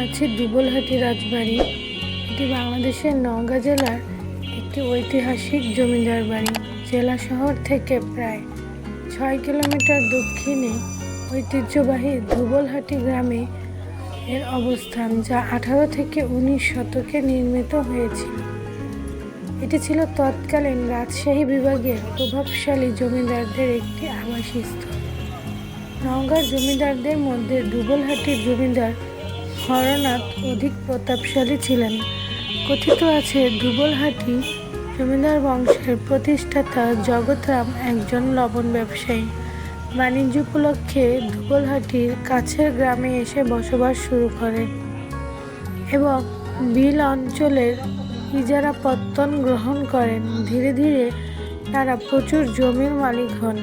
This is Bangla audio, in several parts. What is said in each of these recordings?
আছি দুবলহাটি রাজবাড়ি। এটি বাংলাদেশের নওগাঁ জেলার একটি ঐতিহাসিক জমিদার বাড়ি। জেলা শহর থেকে প্রায় 6 কিলোমিটার দক্ষিণে ঐতিহ্যবাহী দুবলহাটি গ্রামে এর অবস্থান, যা 18 থেকে 19 শতকে নির্মিত হয়েছিল। এটি ছিল তৎকালীন রাজশাহী বিভাগের প্রভাবশালী জমিদারদের একটি আবাসস্থল। নওগাঁর জমিদারদের মধ্যে দুবলহাটির জমিদার হরনাথ অধিক প্রতাপশালী ছিলেন। কথিত আছে, দুবলহাটি জমিদার বংশের প্রতিষ্ঠাতা জগৎরাম একজন লবণ ব্যবসায়ী বাণিজ্য উপলক্ষে দুবলহাটির কাছের গ্রামে এসে বসবাস শুরু করেন এবং বিল অঞ্চলের ইজারাপত্তন গ্রহণ করেন। ধীরে ধীরে তারা প্রচুর জমির মালিক হন।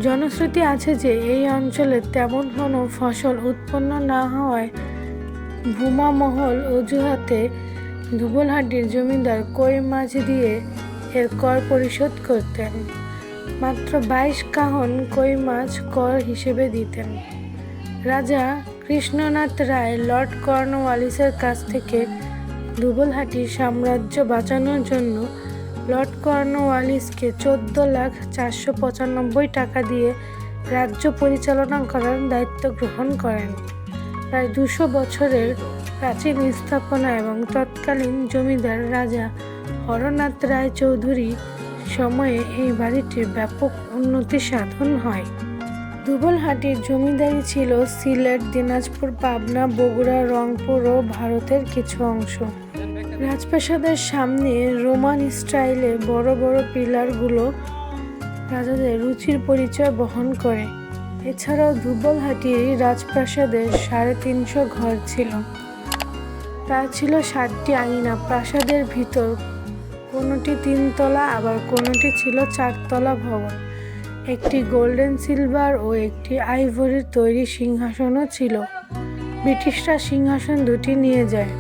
জনশ্রুতি আছে যে এই অঞ্চলে তেমন কোনো ফসল উৎপন্ন না হওয়ায় ভূমামহল অজুহাতে দুবলহাটির জমিদার কই মাছ দিয়ে এর কর পরিশোধ করতেন। মাত্র 22 কাহন কই মাছ কর হিসেবে দিতেন। রাজা কৃষ্ণনাথ রায় লর্ড কর্নওয়ালিসের কাছ থেকে দুবলহাটির সাম্রাজ্য বাঁচানোর জন্য লর্ড কর্নওয়ালিসকে 14,495 টাকা দিয়ে রাজ্য পরিচালনা করার দায়িত্ব গ্রহণ করেন। প্রায় 200 বছরের প্রাচীন স্থাপনা এবং তৎকালীন জমিদার রাজা হরনাথ রায় চৌধুরী সময়ে এই বাড়িটির ব্যাপক উন্নতি সাধন হয়। দুবলহাটির জমিদারি ছিল সিলেট, দিনাজপুর, পাবনা, বগুড়া, রংপুর ও ভারতের কিছু অংশ। রাজপ্রাসাদের সামনে রোমান স্টাইলে বড় বড় পিলারগুলো রাজাদের রুচির পরিচয় বহন করে। এছাড়াও দুবলহাটির রাজপ্রাসাদের 350 ঘর ছিল। তার ছিল 7টি আঙিনা। প্রাসাদের ভিতর কোনোটি 3 তলা, আবার কোনোটি ছিল 4 তলা ভবন। একটি গোল্ডেন সিলভার ও একটি আইভরির তৈরি সিংহাসনও ছিল। ব্রিটিশরা সিংহাসন দুটি নিয়ে যায়।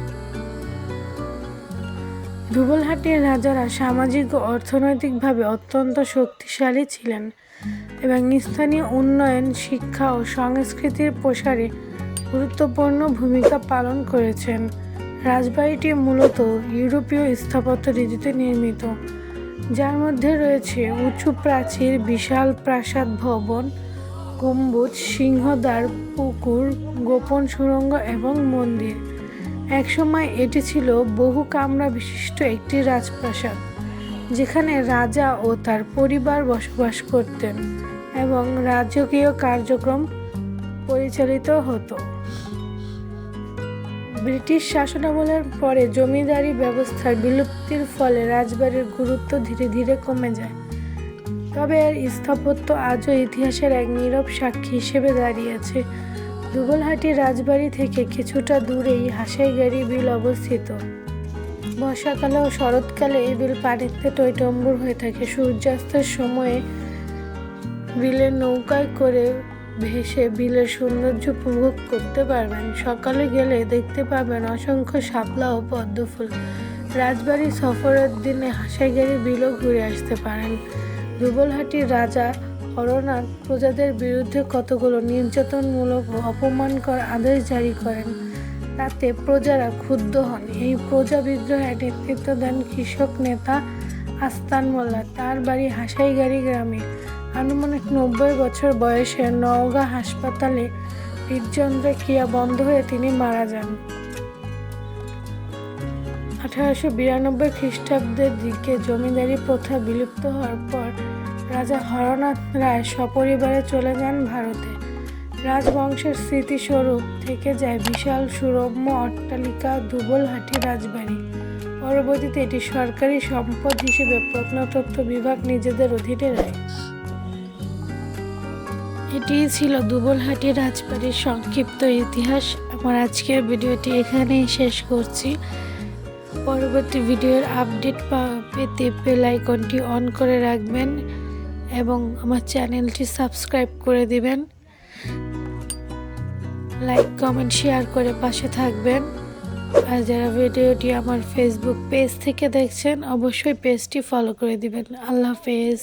দুবলহাটির রাজারা সামাজিক ও অর্থনৈতিকভাবে অত্যন্ত শক্তিশালী ছিলেন এবং স্থানীয় উন্নয়ন, শিক্ষা ও সংস্কৃতির প্রসারে গুরুত্বপূর্ণ ভূমিকা পালন করেছেন। রাজবাড়িটি মূলত ইউরোপীয় স্থাপত্য রীতিতে নির্মিত, যার মধ্যে রয়েছে উঁচু প্রাচীর, বিশাল প্রাসাদ ভবন, গম্বুজ, সিংহদ্বার, পুকুর, গোপন সুড়ঙ্গ এবং মন্দির। একসময় এটি ছিল বহু কামরা বিশিষ্ট একটি রাজপ্রাসাদ, যেখানে রাজা ও তার পরিবার বসবাস করতেন এবং রাজকীয় কার্যক্রম পরিচালিত হতো। ব্রিটিশ শাসনামলের পরে জমিদারি ব্যবস্থার বিলুপ্তির ফলে রাজবাড়ির গুরুত্ব ধীরে ধীরে কমে যায়। তবে এর স্থাপত্য আজও ইতিহাসের এক নীরব সাক্ষী হিসেবে দাঁড়িয়ে আছে। দুবলহাটি রাজবাড়ি থেকে কিছুটা দূরেই হাসাইগাড়ি বিল অবস্থিত। বর্ষাকালে ও শরৎকালে এই বিল পানিতে টইটম্বুর হয়ে থাকে। সূর্যাস্তের সময়ে বিলের নৌকায় করে ভেসে বিলের সৌন্দর্য উপভোগ করতে পারবেন। সকালে গেলে দেখতে পাবেন অসংখ্য শাপলা ও পদ্মফুল। রাজবাড়ি সফরের দিনে হাসাইগাড়ি বিলও ঘুরে আসতে পারেন। দুবলহাটির রাজা হরনাথ প্রজাদের বিরুদ্ধে কতগুলো নির্যাতনমূলক ও অপমানকর আদেশ জারি করেন, তাতে প্রজারা ক্ষুব্ধ হন। এই প্রজা বিদ্রোহে নেতৃত্ব দেন কৃষক নেতা আস্তান মোল্লা। তার বাড়ি হাসাইগাড়ি গ্রামে। আনুমানিক 90 বছর বয়সে নওগাঁ হাসপাতালে হৃদযন্ত্রের ক্রিয়া বন্ধ হয়ে তিনি মারা যান। 1892 খ্রিস্টাব্দের দিকে জমিদারি প্রথা বিলুপ্ত হওয়ার পর রাজা হরনাথ রায় সপরিবারে চলে যান ভারতে। রাজবংশের স্মৃতিস্বরূপ থেকে যায় বিশাল সুরম্য অট্টালিকা দুবলহাটি রাজবাড়ি। পরবর্তীতে এটি সরকারি সম্পদ হিসেবে প্রত্নতত্ত্ব বিভাগ নিজেদের অধীনে নেয়। এটি ছিল দুবলহাটি রাজবাড়ির সংক্ষিপ্ত ইতিহাস। আমার আজকের ভিডিওটি এখানেই শেষ করছি। পরবর্তী ভিডিওর আপডেট পেতে বেল আইকনটি অন করে রাখবেন এবং আমার চ্যানেলটি সাবস্ক্রাইব করে দিবেন। লাইক, কমেন্ট, শেয়ার করে পাশে থাকবেন। আর যারা ভিডিওটি আমার ফেসবুক পেজ থেকে দেখছেন, অবশ্যই পেজটি ফলো করে দিবেন। আল্লাহ হাফেজ।